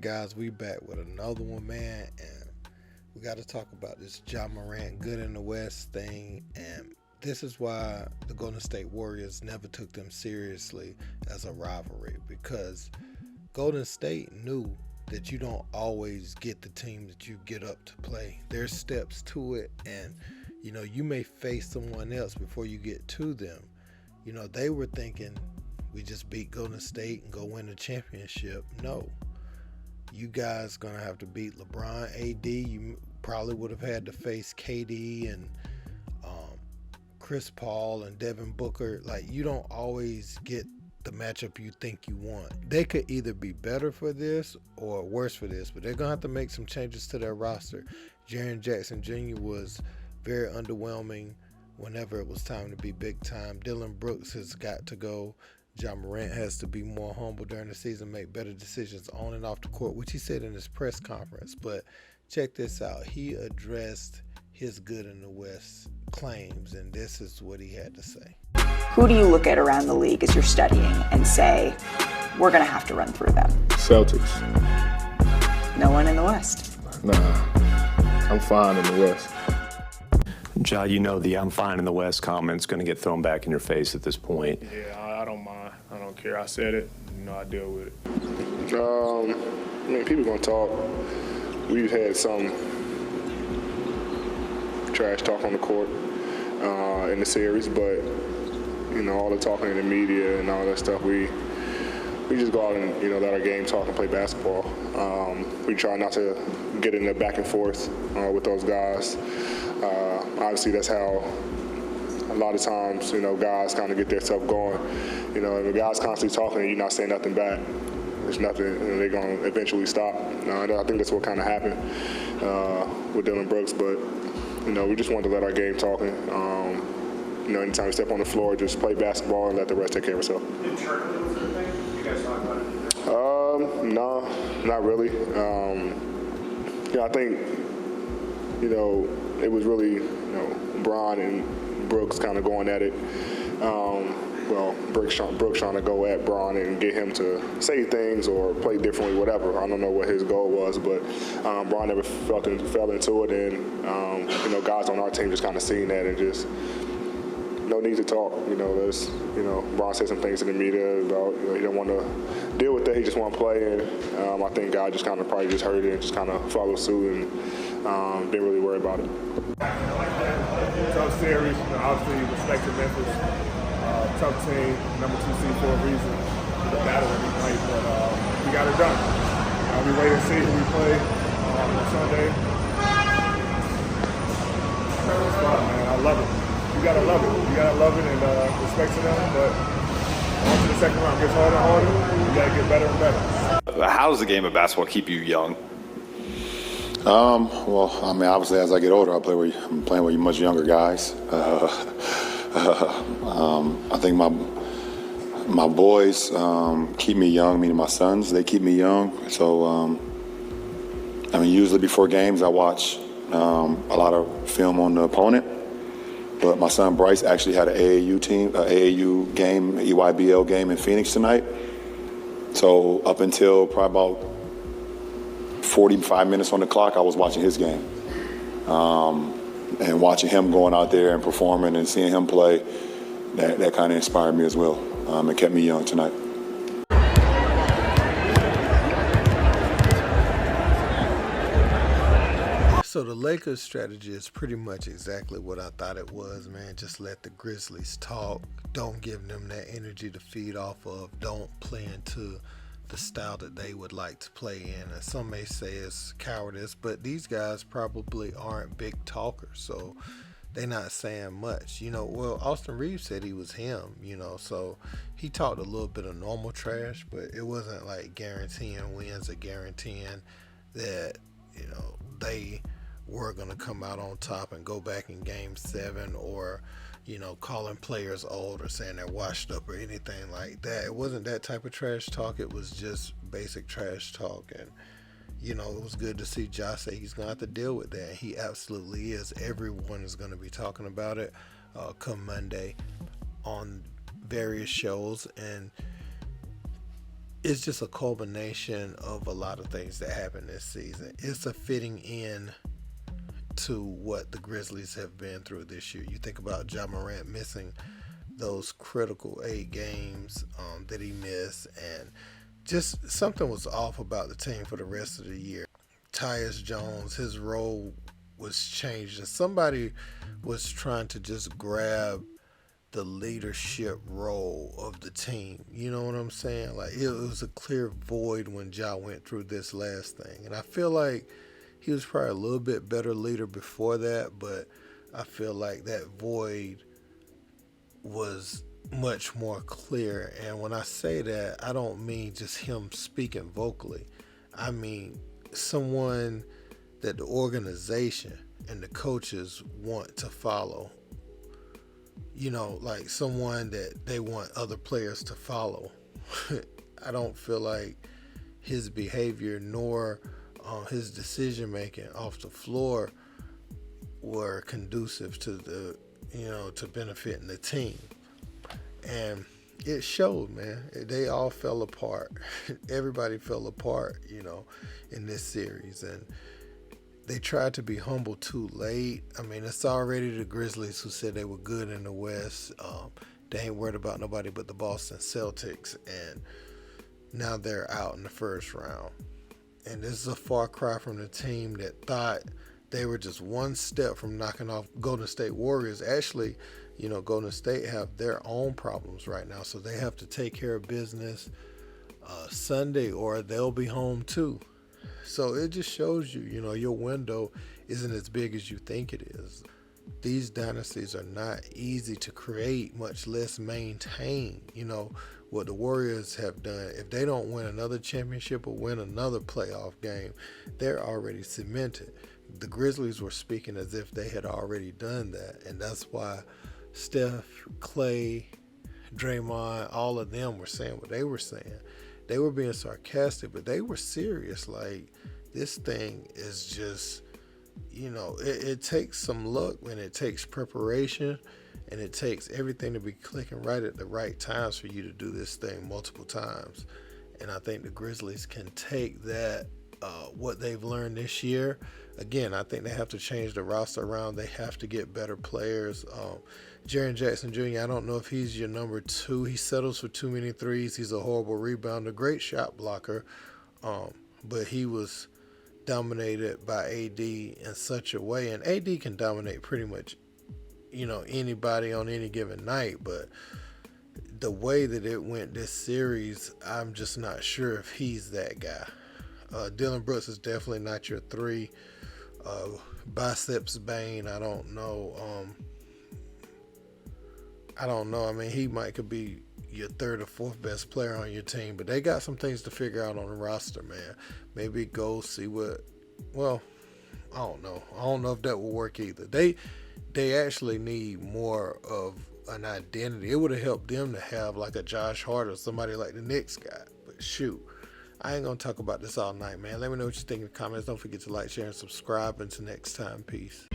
guys, we back with another one, man, and we got to talk about this Morant good in the West thing, and this is why the Golden State Warriors never took them seriously as a rivalry, because Golden State knew that you don't always get the team that you get up to play. There's steps to it, and you may face someone else before you get to them. They were thinking we just beat Golden State and go win the championship. No. You guys gonna have to beat LeBron, AD. You probably would have had to face KD and Chris Paul and Devin Booker. Like, you don't always get the matchup you think you want. They could either be better for this or worse for this, but they're gonna have to make some changes to their roster. Jaren Jackson Jr. was very underwhelming whenever it was time to be big time. Dylan Brooks has got to go. Morant has to be more humble during the season, make better decisions on and off the court, which he said in his press conference. But check this out. He addressed his good in the West claims, and this is what he had to say. Who do you look at around the league as you're studying and say, we're going to have to run through them? Celtics. No one in the West? Nah, I'm fine in the West. Ja, the I'm fine in the West comment's going to get thrown back in your face at this point. Yeah, I don't mind. I don't care. I said it. I deal with it. People going to talk. We've had some trash talk on the court in the series, but, all the talking in the media and all that stuff, we just go out and, let our game talk and play basketball. We try not to get in the back and forth with those guys. Obviously, that's how a lot of times, guys kind of get their stuff going. If the guy's constantly talking and you're not saying nothing back, there's nothing, they're going to eventually stop. I think that's what kind of happened with Dylan Brooks, but, we just wanted to let our game talking. Anytime we step on the floor, just play basketball and let the rest take care of itself. Did Charlie was there thing? You guys talk about it? No, not really. I think, it was really, Bron and Brooks kind of going at it. Brooks trying to go at Bron and get him to say things or play differently, whatever. I don't know what his goal was, but Bron never fell into it, and guys on our team just kind of seen that and just no need to talk. Bron said some things in the media about he don't want to deal with that. He just want to play, and I think God just kind of probably just heard it and just kind of followed suit and didn't really worry about it. Tough series, obviously respect to Memphis. Tough team, number 2 seed for a reason. The battle every night, but we got it done. We wait and see who we play on Sunday. It's fun, man. I love it. You gotta love it. You gotta love it and respect to them. But once the second round gets harder and harder, you gotta get better and better. How does the game of basketball keep you young? Obviously, as I get older, I'm playing with much younger guys. I think my boys keep me young, meaning my sons, they keep me young. So, usually before games, I watch a lot of film on the opponent. But my son Bryce actually had an AAU game, EYBL game in Phoenix tonight. So up until probably about 45 minutes on the clock, I was watching his game. And watching him going out there and performing and seeing him play, that kind of inspired me as well. It kept me young tonight. So the Lakers' strategy is pretty much exactly what I thought it was, man. Just let the Grizzlies talk. Don't give them that energy to feed off of. Don't play into the style that they would like to play in. And some may say it's cowardice, but these guys probably aren't big talkers, so they're not saying much. Austin Reeves said he was him, so he talked a little bit of normal trash, but it wasn't like guaranteeing wins or guaranteeing that, they were going to come out on top and go back in game 7 or, calling players old or saying they're washed up or anything like that. It wasn't that type of trash talk. It was just basic trash talk. And, it was good to see Josh say he's going to have to deal with that. He absolutely is. Everyone is going to be talking about it come Monday on various shows. And it's just a culmination of a lot of things that happened this season. It's a fitting in to what the Grizzlies have been through this year. You think about Ja Morant missing those critical 8 games that he missed, and just something was off about the team for the rest of the year. Tyus Jones, his role was changed, and somebody was trying to just grab the leadership role of the team. You know what I'm saying? Like, it was a clear void when Ja went through this last thing. And I feel like he was probably a little bit better leader before that, but I feel like that void was much more clear. And when I say that, I don't mean just him speaking vocally. I mean someone that the organization and the coaches want to follow. You know, like someone that they want other players to follow. I don't feel like his behavior nor his decision making off the floor were conducive to to benefiting the team. And it showed, man. They all fell apart. Everybody fell apart, in this series. And they tried to be humble too late. I mean, it's already the Grizzlies who said they were good in the West. They ain't worried about nobody but the Boston Celtics. And now they're out in the first round. And this is a far cry from the team that thought they were just one step from knocking off Golden State Warriors. Actually, Golden State have their own problems right now. So they have to take care of business Sunday or they'll be home too. So it just shows you, your window isn't as big as you think it is. These dynasties are not easy to create, much less maintain. What the Warriors have done, if they don't win another championship or win another playoff game, they're already cemented. The Grizzlies were speaking as if they had already done that, and that's why Steph, Clay, Draymond, all of them were saying what they were saying. They were being sarcastic, but they were serious. Like, this thing is just, it takes some luck and it takes preparation and it takes everything to be clicking right at the right times for you to do this thing multiple times. And I think the Grizzlies can take that, what they've learned this year. Again, I think they have to change the roster around. They have to get better players. Jaren Jackson Jr., I don't know if he's your number 2. He settles for too many threes. He's a horrible rebounder, great shot blocker. But he was dominated by AD in such a way. And AD can dominate pretty much, anybody on any given night. But the way that it went this series, I'm just not sure if he's that guy. Dylan Brooks is definitely not your 3. Biceps Bane, I don't know. I mean, he could be your 3rd or 4th best player on your team, but they got some things to figure out on the roster, man. Maybe go see I don't know. I don't know if that will work either. They actually need more of an identity. It would have helped them to have like a Josh Hart or somebody like the Knicks got. But shoot, I ain't going to talk about this all night, man. Let me know what you think in the comments. Don't forget to like, share, and subscribe. Until next time, peace.